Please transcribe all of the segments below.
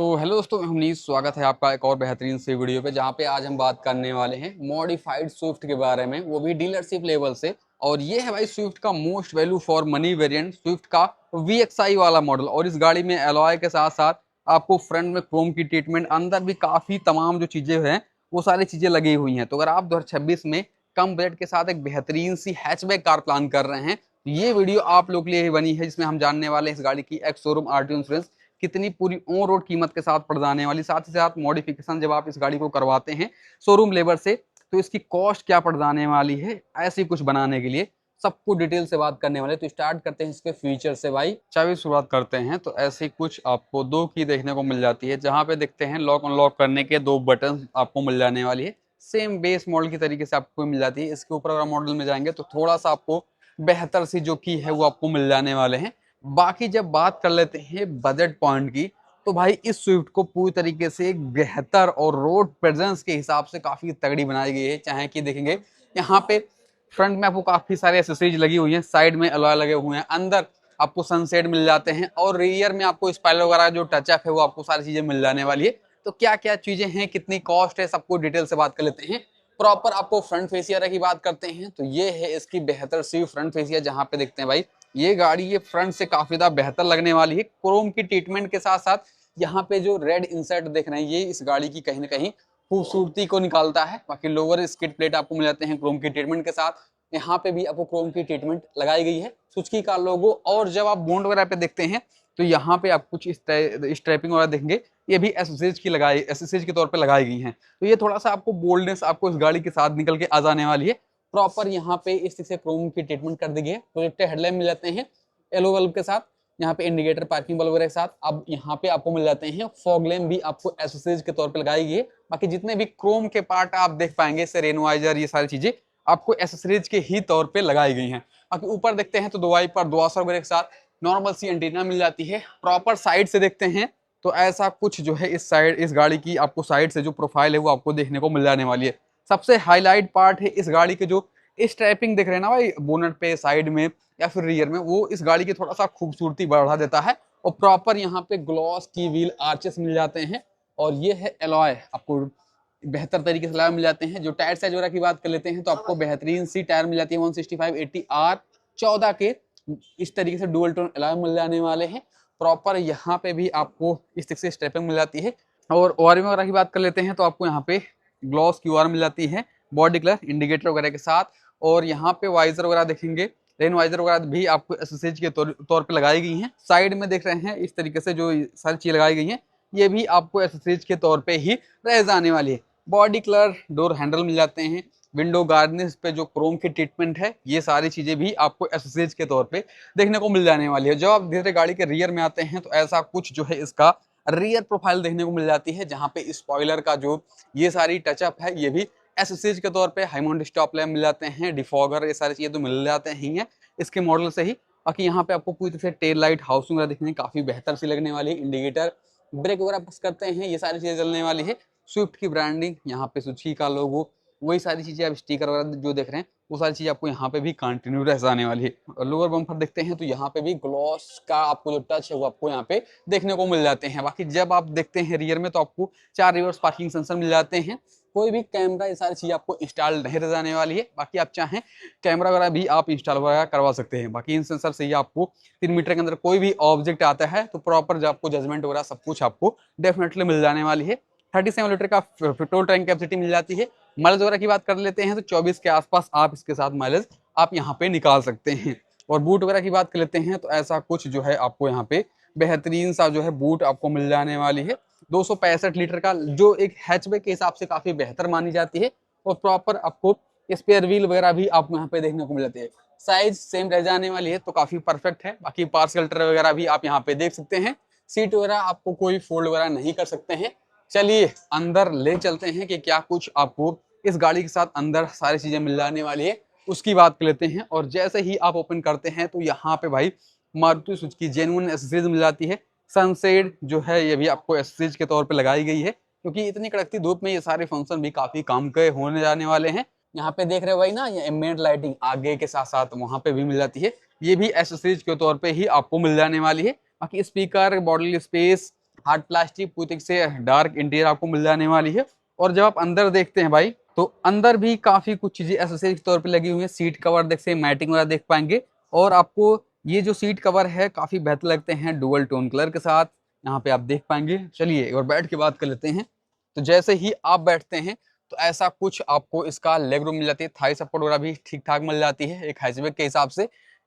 तो हेलो दोस्तों, मैं हनीश। स्वागत है आपका एक और बेहतरीन सी वीडियो पे, जहाँ पे आज हम बात करने वाले हैं मॉडिफाइड स्विफ्ट के बारे में, वो भी डीलरशिप लेवल से। और ये है भाई स्विफ्ट का most value for money variant, Swift का VXI वाला मॉडल। और इस गाड़ी में एलॉय के साथ साथ आपको फ्रंट में क्रोम की ट्रीटमेंट, अंदर भी काफी तमाम जो चीजें हैं वो सारी चीजें लगी हुई हैं। तो अगर आप 2026 में कम बजट के साथ एक बेहतरीन सी हैचबैक कार प्लान कर रहे हैं तो ये वीडियो आप लोग के लिए ही बनी है, जिसमें हम जानने वाले हैं इस गाड़ी की एक्स शोरूम RTO इंश्योरेंस कितनी पूरी ऑन रोड कीमत के साथ पड़ जाने वाली, साथ ही साथ मॉडिफिकेशन जब आप इस गाड़ी को करवाते हैं शोरूम लेबर से तो इसकी कॉस्ट क्या पड़ जाने वाली है, ऐसी कुछ बनाने के लिए सबको डिटेल से बात करने वाले। तो स्टार्ट करते हैं इसके फीचर से भाई। चाबी शुरुआत करते हैं तो ऐसी कुछ आपको दो की देखने को मिल जाती है, जहां पे देखते हैं लॉक अनलॉक करने के दो बटन आपको मिल जाने वाली है। सेम बेस मॉडल की तरीके से आपको मिल जाती है। इसके ऊपर अगर मॉडल में जाएंगे तो थोड़ा सा आपको बेहतर सी जो की है वो आपको मिल जाने वाले हैं। बाकी जब बात कर लेते हैं बजट पॉइंट की, तो भाई इस स्विफ्ट को पूरी तरीके से एक बेहतर और रोड प्रेजेंस के हिसाब से काफी तगड़ी बनाई गई है। चाहे कि देखेंगे यहाँ पे फ्रंट में आपको काफी सारे एसेसरीज लगी हुई हैं, साइड में अलॉय लगे हुए हैं, अंदर आपको सनसेट मिल जाते हैं, और रियर में आपको स्पाइलर वगैरह जो टचअप है वो आपको सारी चीजें मिल जाने वाली है। तो क्या क्या चीजें हैं, कितनी कॉस्ट है, सबको डिटेल से बात कर लेते हैं। प्रॉपर आपको फ्रंट फेसियर की बात करते हैं तो ये है इसकी बेहतर सी फ्रंट फेसियर, जहां पे देखते हैं भाई ये गाड़ी ये फ्रंट से काफी ज्यादा बेहतर लगने वाली है। क्रोम की ट्रीटमेंट के साथ साथ यहाँ पे जो रेड इंसर्ट देख रहे हैं ये इस गाड़ी की कहीं ना कहीं खूबसूरती को निकालता है। बाकी लोअर स्किड प्लेट आपको मिल जाते हैं क्रोम की ट्रीटमेंट के साथ, यहाँ पे भी आपको क्रोम की ट्रीटमेंट लगाई गई है, सुजुकी का लोगो। और जब आप बोन्ट वगैरह पे देखते हैं तो यहाँ पे आप कुछ स्ट्रैपिंग वगैरह देखेंगे, ये भी एसएसएज के तौर पे लगाई गई हैं। तो ये थोड़ा सा आपको बोल्डनेस आपको इस गाड़ी के साथ निकल के आ जाने वाली है। प्रॉपर यहाँ पे इस से क्रोम की ट्रीटमेंट कर दी गई है। प्रोजेक्टेड हेडलैम्प मिल जाते हैं येलो बल्ब के साथ, यहाँ पे इंडिकेटर पार्किंग बल्ब के साथ। अब यहाँ पे आपको मिल जाते हैं फॉग लैम्प भी आपको एसोसिएज के तौर पे लगाई गई है। बाकी जितने भी क्रोम के पार्ट आप देख पाएंगे, जैसे रेनवाइजर, ये सारी चीजें आपको एसेसरीज के ही तौर पे लगाई गई हैं। बाकी ऊपर देखते हैं तो दुआई पर दुआसर वगैरह के साथ नॉर्मल सी एंटीना मिल जाती है। प्रॉपर साइड से देखते हैं तो ऐसा कुछ जो है इस साइड, इस गाड़ी की आपको साइड से जो प्रोफाइल है वो आपको देखने को मिल जाने वाली है। सबसे हाईलाइट पार्ट है इस गाड़ी के जो स्ट्रैपिंग देख रहे हैं ना भाई, बोनट पे, साइड में या फिर रियर में, वो इस गाड़ी की थोड़ा सा खूबसूरती बढ़ा देता है। और प्रॉपर यहाँ पे ग्लॉस की व्हील आर्चेस मिल जाते हैं। और ये है एलॉय, आपको बेहतर तरीके से मिल जाते हैं। जो टायर साइज वगैरह की बात कर लेते हैं तो आपको बेहतरीन सी टायर मिल जाती है 165/80R 14 के। इस तरीके से डुअल टोन एलॉय मिल जाने वाले हैं। प्रॉपर यहाँ पे भी आपको इस तरीके से स्टेपिंग मिल जाती है। और ओआरएम वगैरह की बात कर लेते हैं तो आपको यहाँ पे ग्लॉस की ओआरएम मिल जाती है, बॉडी कलर इंडिकेटर वगैरह के साथ। और यहाँ पे वाइजर वगैरह देखेंगे, रेन वाइजर वगैरह भी आपको एसएसएज के तौर पे लगाई गई हैं। साइड में देख रहे हैं इस तरीके से जो सारी चीज लगाई गई हैं, ये भी आपको एसएसएज के तौर पे ही रह जाने वाली है। बॉडी कलर, डोर हैंडल मिल जाते हैं, विंडो गार्निश पे जो क्रोम की ट्रीटमेंट है, ये सारी चीजें भी आपको एसएसएज के तौर पे देखने को मिल जाने वाली है। जब आप धीरे गाड़ी के रियर में आते हैं तो ऐसा कुछ जो है इसका रियर प्रोफाइल देखने को मिल जाती है, जहाँ पे स्पॉइलर का जो ये सारी टचअप है ये भी एसएसएज के तौर पे। हाईमाउंट स्टॉप लैम्प मिल जाते हैं, डिफॉगर, ये सारी चीजें तो मिल जाते ही हैं इसके मॉडल से ही। बाकी यहाँ पे आपको पूरी तरह से टेल लाइट, हाउसिंग वगैरह दिखने काफी बेहतर सी लगने वाली है। इंडिकेटर, ब्रेक वगैरह प्रेस करते हैं, ये सारी चीजें चलने वाली है। स्विफ्ट की ब्रांडिंग, यहाँ पे सुजुकी का लोगो, वही सारी चीजें आप स्टिकर वगैरह जो देख रहे हैं वो सारी चीजें आपको यहाँ पे भी कंटिन्यू रह जाने वाली है। और लोअर बम्पर देखते हैं तो यहाँ पे भी ग्लॉस का आपको जो टच है वो आपको यहाँ पे देखने को मिल जाते हैं। बाकी जब आप देखते हैं रियर में तो आपको 4 रिवर्स पार्किंग सेंसर मिल जाते हैं। कोई भी कैमरा, ये सारी चीज आपको इंस्टॉल नहीं रह जाने वाली है। बाकी आप चाहें कैमरा वगैरह भी आप इंस्टॉल वगैरह करवा सकते हैं। बाकी इन सेंसर से ही आपको 3 मीटर के अंदर कोई भी ऑब्जेक्ट आता है तो प्रॉपर जो आपको जजमेंट वगैरह सब कुछ आपको डेफिनेटली मिल जाने वाली है। 37 लीटर का पेट्रोल टैंक कैपेसिटी मिल जाती है। माइलेज वगैरह की बात कर लेते हैं तो 24 के आसपास आप इसके साथ माइलेज आप यहाँ पे निकाल सकते हैं। और बूट वगैरह की बात कर लेते हैं तो ऐसा कुछ जो है आपको यहाँ पे बेहतरीन सा जो है बूट आपको मिल जाने वाली है। 265 लीटर का, जो एक हैचबैक के हिसाब से काफी बेहतर मानी जाती है। और प्रॉपर आपको स्पेयर व्हील वगैरह भी आपको यहाँ पे देखने को मिल जाती है। साइज सेम रह जाने वाली है तो काफी परफेक्ट है। बाकी पार्सल वगैरह भी आप यहाँ पे देख सकते हैं। सीट वगैरह आपको कोई फोल्ड वगैरह नहीं कर सकते हैं। चलिए अंदर ले चलते हैं कि क्या कुछ आपको इस गाड़ी के साथ अंदर सारी चीजें मिल जाने वाली है, उसकी बात कर लेते हैं। और जैसे ही आप ओपन करते हैं तो यहाँ पे भाई मारुति सुजुकी जेन्युइन एसेसरीज मिल जाती है। सनसेड जो है ये भी आपको एसेसरीज के तौर पे लगाई गई है, क्योंकि इतनी कड़कती धूप में ये सारे फंक्शन भी काफी काम के होने जाने वाले हैं। यहाँ पे देख रहे हो भाई ना, ये एम्बिएंट लाइटिंग आगे के साथ साथ वहां पे भी मिल जाती है, ये भी एसेसरीज के तौर पे ही आपको मिल जाने वाली है। बाकी speaker, body space hard plastic पूरी तरीके से डार्क इंटीरियर आपको मिल जाने वाली है। और जब आप अंदर देखते हैं भाई, तो अंदर भी काफी कुछ चीजें एसेसरीज के तौर पे लगी हुई है। सीट कवर देख से मैटिंग वगैरह देख पाएंगे। और आपको ये जो सीट कवर है काफी बेहतर लगते हैं डुअल टोन कलर के साथ, यहाँ पे आप देख पाएंगे। चलिए एक बार बैठ के बात कर लेते हैं। तो जैसे ही आप बैठते हैं तो ऐसा कुछ आपको इसका लेग रूम मिल जाती है, थाई सपोर्ट वगैरह भी ठीक ठाक मिल जाती है एक हैचबैक के हिसाब से।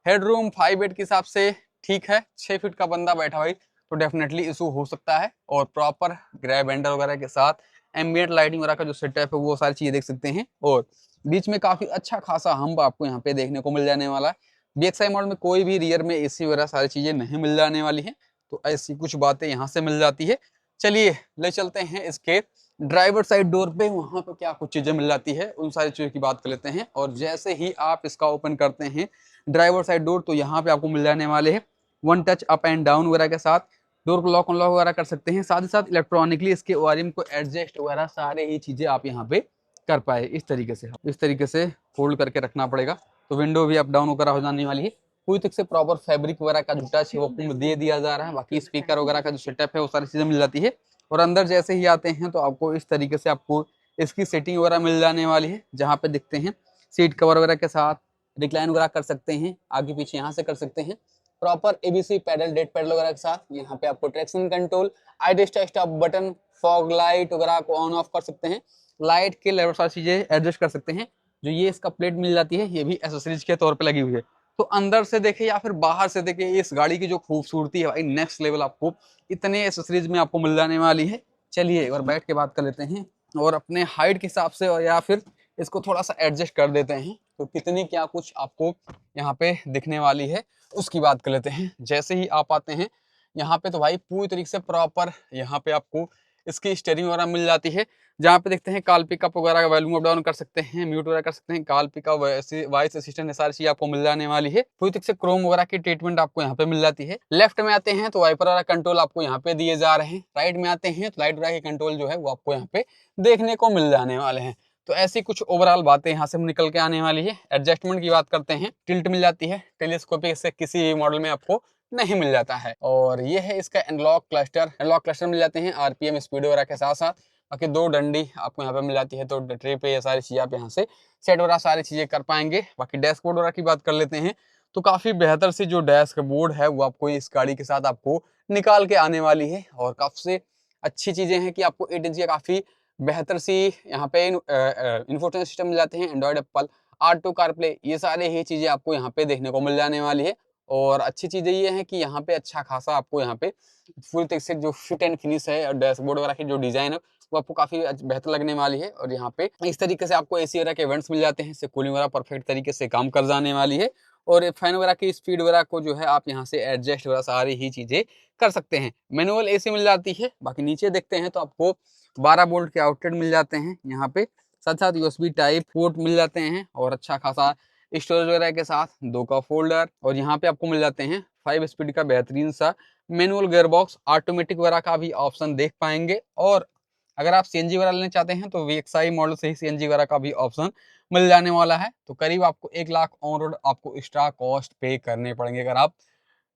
हेड रूम 5 8 के हिसाब से ठीक है, 6 फीट का बंदा बैठा भाई तो डेफिनेटली इशू हो सकता है। और प्रॉपर ग्रैब हैंडल वगैरह के साथ एम्बिएंट लाइटिंग वगैरह का जो सेटअप है वो सारी चीजें देख सकते हैं। और बीच में काफी अच्छा खासा हम्प आपको यहाँ पे देखने को मिल जाने वाला है। BXI मॉडल में कोई भी रियर में एसी वगैरह सारी चीजें नहीं मिल जाने वाली है, तो ऐसी कुछ बातें यहाँ से मिल जाती है। चलिए ले चलते हैं इसके ड्राइवर साइड डोर पे, वहां पे क्या कुछ चीजें मिल जाती है उन सारी चीजों की बात कर लेते हैं। और जैसे ही आप इसका ओपन करते हैं ड्राइवर साइड डोर, तो यहाँ पे आपको मिल जाने वाले हैं 1 टच अप एंड डाउन वगैरह के साथ। डोर को लॉक अनलॉक वगैरह कर सकते हैं, साथ ही साथ इलेक्ट्रॉनिकली इसके ओआरएम को एडजस्ट वगैरह सारे ही चीजें आप यहाँ पे कर पाए। इस तरीके से फोल्ड करके रखना पड़ेगा, तो विंडो भी अप डाउन वगैरह हो जाने वाली है। पूरी तक से प्रॉपर फैब्रिक वगैरह का जो टच है वो दे दिया जा रहा है। बाकी स्पीकर वगैरह का जो सेटअप है वो सारी चीजें मिल जाती है। और अंदर जैसे ही आते हैं तो आपको इस तरीके से आपको इसकी सेटिंग वगैरह मिल जाने वाली है, जहाँ पे दिखते हैं सीट कवर वगैरह के साथ रिक्लाइन वगैरह कर सकते हैं, आगे पीछे यहाँ से कर सकते हैं। Proper ABC pedal dead pedal वगैरह के साथ यहाँ पे आपको traction control, idle start stop button, fog light वगैरह को ऑन ऑफ कर सकते हैं। लाइट के लेवल सारी चीजें एडजस्ट कर सकते हैं। जो ये इसका प्लेट मिल जाती है ये भी एसेसरीज के तौर पे लगी हुई है। तो अंदर से देखे या फिर बाहर से देखे, इस गाड़ी की जो खूबसूरती है भाई नेक्स्ट लेवल आपको इतने एसेसरीज में आपको मिल जाने वाली है। चलिए एक बार बैठ के बात कर लेते हैं और अपने हाइट के हिसाब से या फिर इसको थोड़ा सा एडजस्ट कर देते हैं तो कितनी क्या कुछ आपको यहाँ पे दिखने वाली है उसकी बात कर लेते हैं। जैसे ही आप आते हैं यहाँ पे तो भाई पूरी तरीके से प्रॉपर यहाँ पे आपको इसकी स्टीयरिंग वगैरह मिल जाती है, जहाँ पे देखते हैं कॉल पिकअप वगैरह का वॉल्यूम अप डाउन कर सकते हैं, म्यूट वगैरह कर सकते हैं, कॉल पिकअप वॉइस असिस्टेंट सारी चीज आपको मिल जाने वाली है। पूरी तरीके से क्रोम वगैरह की ट्रीटमेंट आपको यहाँ पे मिल जाती है। लेफ्ट में आते हैं तो वाइपर वाला कंट्रोल आपको यहाँ पे दिए जा रहे हैं। राइट में आते हैं तो लाइट वगैरह के कंट्रोल जो है वो आपको यहाँ पे देखने को मिल जाने वाले हैं। तो ऐसी कुछ ओवरऑल बातें यहाँ से निकल के आने वाली है। एडजस्टमेंट की बात करते हैं, टिल्ट मिल जाती है, टेलीस्कोपिक से किसी भी मॉडल में आपको नहीं मिल जाता है। और ये है इसका एनलॉक क्लस्टर मिल जाते हैं आरपीएम स्पीड वगैरह के साथ साथ। बाकी 2 डंडी आपको यहाँ पे मिल जाती है, तो ट्रे पे ये सारी चीजें आप यहाँ से सेट वगैरह सारी चीजें कर पाएंगे। बाकी डैशबोर्ड वगैरह की बात कर लेते हैं तो काफी बेहतर सी जो डैशबोर्ड है वो आपको इस गाड़ी के साथ आपको निकाल के आने वाली है। और काफी अच्छी चीजें हैं कि आपको 8 इंच की काफी बेहतर सी यहाँ पे इन्फोटेनमेंट सिस्टम मिल जाते हैं, एंड्रॉइड एप्पल ऑटो कारप्ले, ये सारे ही चीजें आपको यहाँ पे देखने को मिल जाने वाली है। और अच्छी चीजें ये है कि यहाँ पे अच्छा खासा आपको यहाँ पे फुल तरीके से जो फिट एंड फिनिश है और डैशबोर्ड वगैरह की जो डिजाइन है वो आपको काफी बेहतर लगने वाली है। और यहाँ पे इस तरीके से आपको एसी वगैरह के इवेंट्स मिल जाते हैं, इससे कूलिंग वगैरह परफेक्ट तरीके से काम कर जाने वाली है। और फैन वगैरह की स्पीड वगैरह को जो है आप यहाँ से एडजस्ट वगैरह सारी ही चीजें कर सकते हैं। मैनुअल एसी मिल जाती है। बाकी नीचे देखते हैं तो आपको 12 वोल्ट के आउटलेट मिल जाते हैं यहाँ पे, साथ साथ यूएसबी टाइप पोर्ट मिल जाते हैं और अच्छा खासा स्टोरेज वगैरह के साथ 2 का फोल्डर। और यहाँ पे आपको मिल जाते हैं 5 स्पीड का बेहतरीन सा मैनुअल गियरबॉक्स, ऑटोमेटिक वगैरह का भी ऑप्शन देख पाएंगे। और अगर आप सीएनजी वगैरह लेना चाहते हैं तो VXI मॉडल से ही सीएनजी वगैरह का भी ऑप्शन मिल जाने वाला है। तो करीब आपको 1 लाख ऑन रोड आपको एक्स्ट्रा कॉस्ट पे करने पड़ेंगे अगर आप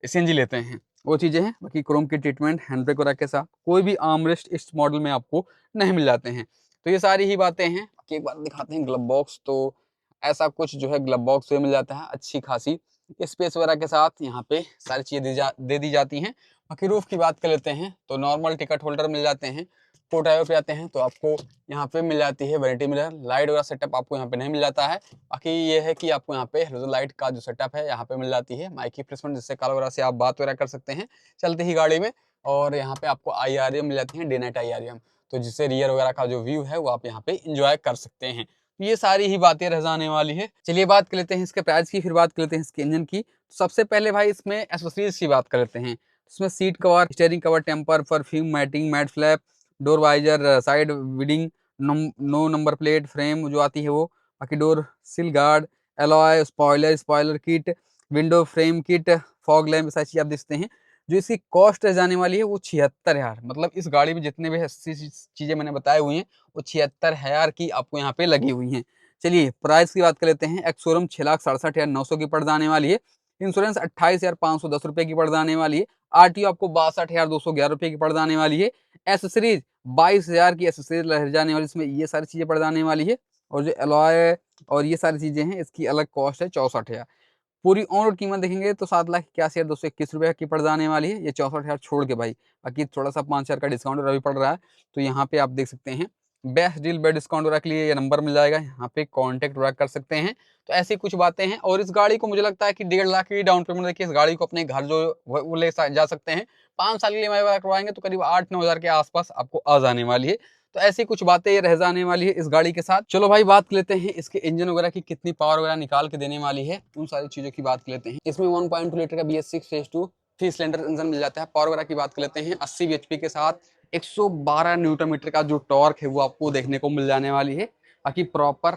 सीएनजी लेते हैं, वो चीजें हैं। बाकी क्रोम की ट्रीटमेंट, हैंड ब्रेक वगैरह के साथ कोई भी आर्मरेस्ट इस मॉडल में आपको नहीं मिल जाते हैं। तो ये सारी ही बातें हैं। बाकी एक बार दिखाते हैं ग्लब बॉक्स, तो ऐसा कुछ जो है ग्लब बॉक्स में मिल जाता है, अच्छी खासी स्पेस वगैरह के साथ यहाँ पे सारी चीजें दे दी जाती हैं। बाकी रूफ की बात कर लेते हैं तो नॉर्मल टिकट होल्डर मिल जाते हैं। पोर्टायो पे आते हैं तो आपको यहाँ पे मिल जाती है वैनिटी मिरर, लाइट वगैरह सेटअप आपको यहाँ पे नहीं मिल जाता है। बाकी ये है कि आपको यहाँ पे हेलोजन लाइट का जो सेटअप है यहाँ पे मिल जाती है, माइक की प्लेसमेंट जिससे कॉल वगैरह से आप बात वगैरह कर सकते हैं चलते ही गाड़ी में। और यहाँ पे आपको IRM मिल जाती है, डे नाइट IRM, तो जिससे रियर वगैरह का जो व्यू है वो आप यहाँ पे इंजॉय कर सकते हैं। तो ये सारी ही बातें रह जाने वाली है। चलिए बात कर लेते हैं इसके प्राइस की, फिर बात कर लेते हैं इसके इंजन की। तो सबसे पहले भाई इसमें एसेसरीज की बात कर लेते हैं। इसमें सीट कवर, स्टीयरिंग कवर, टेम्पर, perfume, matting, mat flap, door visor, side विडिंग, नो नंबर प्लेट, फ्रेम जो आती है वो, बाकी door sill guard, alloy, spoiler kit, window frame kit, fog lamp, सारी चीज आप देखते हैं। जो इसकी कॉस्ट जाने वाली है वो 76,000, मतलब इस गाड़ी में जितने भी चीजें मैंने बताई हुई हैं वो 76,000 की आपको यहाँ पे लगी हुई हैं। चलिए प्राइस की बात कर लेते हैं। एक्स शोरूम 6,67,900 की पड़ जाने वाली है। इंश्योरेंस 28,510 रुपए की पड़ जाने वाली है। आरटीओ आपको 62,211 रुपए की पड़ जाने वाली है। एसेसरीज 22,000 की एसेसरीज रह जाने वाली, इसमें ये सारी चीजें पड़ जाने वाली है। और जो एलॉय और ये सारी चीजें हैं इसकी अलग कॉस्ट है 64,000। पूरी ऑन रोड कीमत देखेंगे तो 7,81,221 रुपए की पड़ जाने वाली है, ये 64,000 छोड़ के भाई। बाकी थोड़ा सा 5,000 का डिस्काउंट अभी पड़ रहा है। तो यहाँ पे आप देख सकते हैं बेस्ट डील बेस्ट डिस्काउंट वगैरह के लिए ये नंबर मिल जाएगा, यहाँ पे कांटेक्ट वगैरह कर सकते हैं। तो ऐसी कुछ बातें हैं। और इस गाड़ी को मुझे लगता है कि 1.5 लाख की डाउन पेमेंट देखिए इस गाड़ी को अपने घर जो वो ले जा सकते हैं। 5 साल के लिए ईएमआई करवाएंगे तो करीब 8-9 हजार के आसपास आपको आ जाने वाली है। तो ऐसी कुछ बातें ये रह जाने वाली है इस गाड़ी के साथ। चलो भाई बात कर लेते हैं इसके इंजन वगैरह की, कितनी पावर वगैरह निकाल के देने वाली है, उन सारी चीजों की बात कर लेते हैं। इसमें 1.2 लीटर का BS6 फेज 2 3 सिलेंडर इंजन मिल जाता है। पावर वगैरह की बात कर लेते हैं 80 bhp के साथ 112 न्यूटन मीटर का जो टॉर्क है वो आपको देखने को मिल जाने वाली है। बाकी प्रॉपर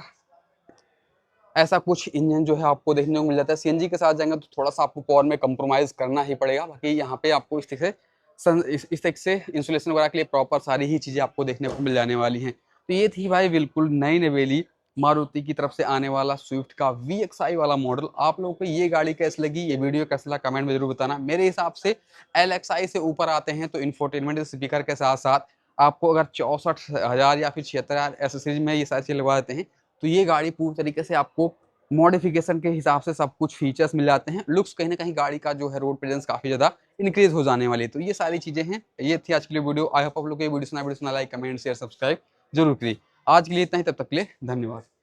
ऐसा कुछ इंजन जो है आपको देखने को मिल जाता है। सीएनजी के साथ जाएंगे तो थोड़ा सा आपको पावर में कंप्रोमाइज करना ही पड़ेगा। बाकी यहाँ पे आपको इस तरीके से इंसुलेशन वगैरह के लिए प्रॉपर सारी ही चीजें आपको देखने को मिल जाने वाली हैं। तो ये थी भाई बिल्कुल नई नवेली मारुति की तरफ से आने वाला स्विफ्ट का VXI वाला मॉडल। आप लोगों को ये गाड़ी कैसी लगी, ये वीडियो कैसा लगा, कमेंट में जरूर बताना। मेरे हिसाब से LXI से ऊपर आते हैं तो इंफोटेनमेंट स्पीकर के साथ साथ आपको अगर 64,000 या फिर 76,000 एसेसरीज में ये सारी चीजें लगवा देते हैं तो ये गाड़ी पूरी तरीके से आपको मॉडिफिकेशन के हिसाब से सब कुछ फीचर्स मिल जाते हैं। लुक्स कहीं ना कहीं गाड़ी का जो है रोड प्रेजेंस काफी ज्यादा इंक्रीज हो जाने वाली है। तो ये सारी चीजें हैं। ये थी आज के लिए वीडियो। आई होप आप लोग को ये वीडियो सुना लाइक कमेंट शेयर सब्सक्राइब जरूर करिए। आज के लिए इतना ही, तब तक के लिए धन्यवाद।